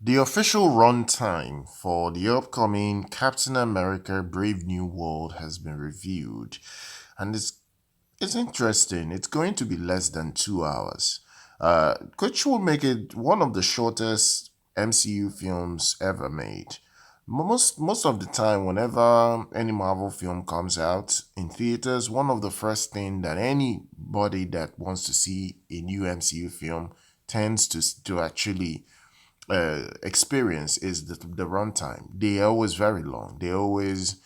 The official runtime for the upcoming Captain America Brave New World has been reviewed, and it's interesting. It's going to be less than 2 hours, which will make it one of the shortest MCU films ever made. Most of the time, whenever any Marvel film comes out in theaters, one of the first thing that anybody that wants to see a new MCU film tends to actually experience is the runtime. They are always very long. They always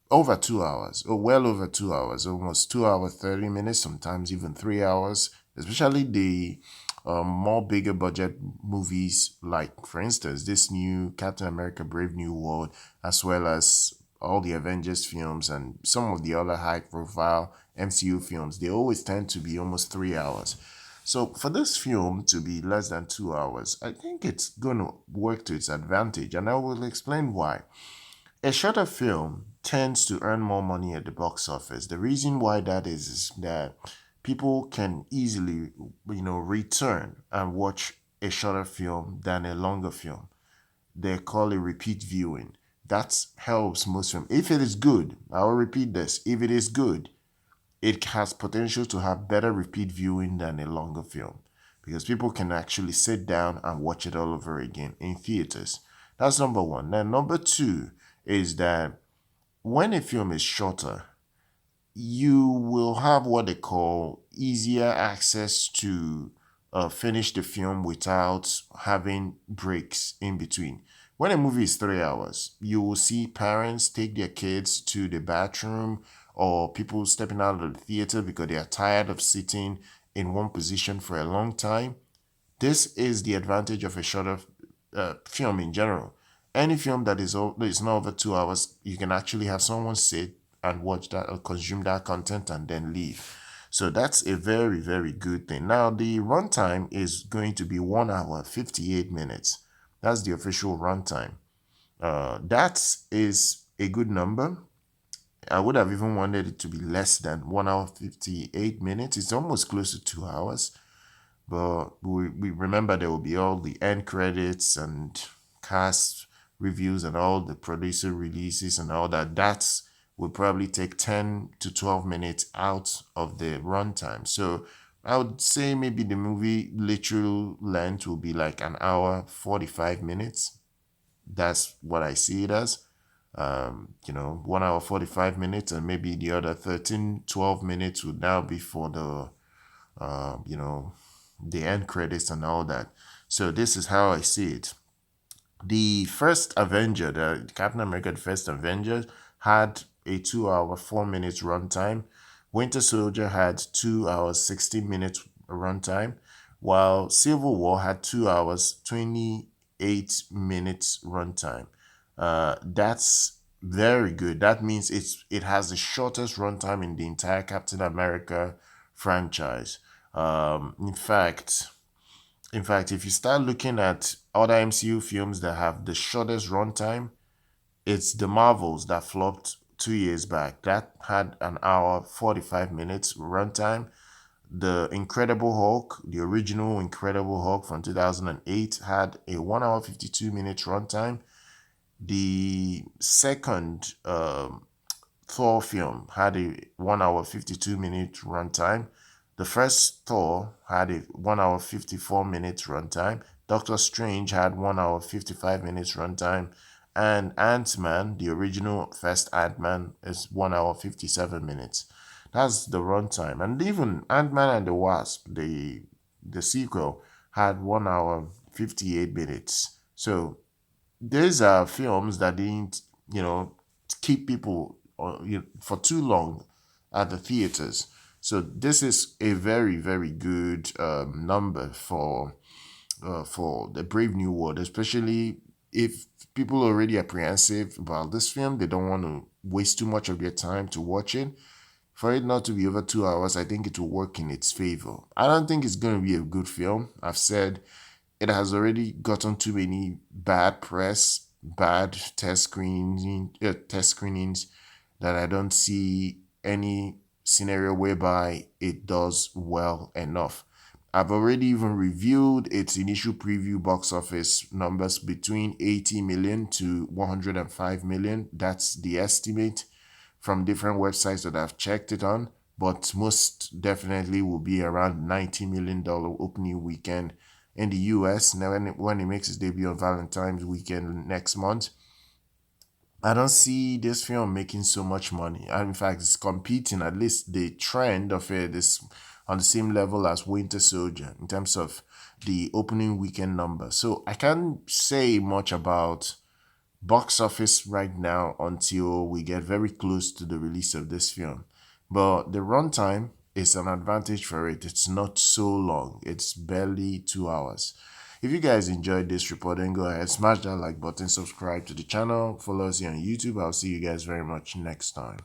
over 2 hours, or well over 2 hours, almost 2 hours 30 minutes, sometimes even 3 hours. Especially the more bigger budget movies, like for instance this new Captain America: Brave New World, as well as all the Avengers films and some of the other high-profile MCU films. They always tend to be almost 3 hours. So for this film to be less than 2 hours, I think it's going to work to its advantage, and I will explain why. A shorter film tends to earn more money at the box office. The reason why that is that people can easily, return and watch a shorter film than a longer film. They call it repeat viewing. That helps most films. If it is good, I will repeat this. If it is good, it has potential to have better repeat viewing than a longer film because people can actually sit down and watch it all over again in theaters. That's number one. Then number two is that when a film is shorter, you will have what they call easier access to finish the film without having breaks in between. When a movie is 3 hours, you will see parents take their kids to the bathroom or people stepping out of the theater because they are tired of sitting in one position for a long time. This is the advantage of a shorter film in general. Any film that is not over 2 hours, you can actually have someone sit and watch that or consume that content and then leave. So that's a very, very good thing. Now, the runtime is going to be 1 hour, 58 minutes. That's the official runtime. That is a good number. I would have even wanted it to be less than 1 hour, 58 minutes. It's almost close to 2 hours. But we remember there will be all the end credits and cast reviews and all the producer releases and all that. That would probably take 10 to 12 minutes out of the runtime. So I would say maybe the movie literal length will be like an hour, 45 minutes. That's what I see it as. 1 hour, 45 minutes, and maybe the other 13, 12 minutes would now be for uh, you know, the end credits and all that. So this is how I see it. The first Avenger, the Captain America, the first Avenger, had a 2 hour, 4 minutes runtime. Winter Soldier had 2 hours, 16 minutes runtime, while Civil War had 2 hours, 28 minutes runtime. That's very good. That means it has the shortest runtime in the entire Captain America franchise. In fact, if you start looking at other MCU films that have the shortest runtime, it's the Marvels that flopped 2 years back. That had an hour, 45 minutes runtime. The Incredible Hulk, the original Incredible Hulk from 2008, had a 1 hour, 52 minutes runtime. The second Thor film had a 1 hour, 52 minute runtime. The first Thor had a 1 hour, 54 minutes runtime. Doctor Strange had 1 hour, 55 minutes runtime. And Ant-Man, the original first Ant-Man, is 1 hour, 57 minutes. That's the runtime. And even Ant-Man and the Wasp, the sequel, had 1 hour, 58 minutes. So these are films that didn't, keep people for too long at the theaters. So this is a very, very good number for the Brave New World, especially if people are already apprehensive about this film. They don't want to waste too much of their time to watch it. For it not to be over 2 hours, I think it will work in its favor. I don't think it's going to be a good film. I've said it has already gotten too many bad press, bad test screenings that I don't see any scenario whereby it does well enough. I've already even reviewed its initial preview box office numbers between 80 million to 105 million. That's the estimate from different websites that I've checked it on, but most definitely will be around $90 million opening weekend in the US. Now, when it makes its debut on Valentine's weekend next month, I don't see this film making so much money. And in fact, it's competing, at least the trend of it is on the same level as Winter Soldier in terms of the opening weekend number. So I can't say much about box office right now until we get very close to the release of this film. But the runtime is an advantage for it. It's not so long, it's barely 2 hours. If you guys enjoyed this report, then go ahead, smash that like button, subscribe to the channel, follow us here on YouTube. I'll see you guys very much next time.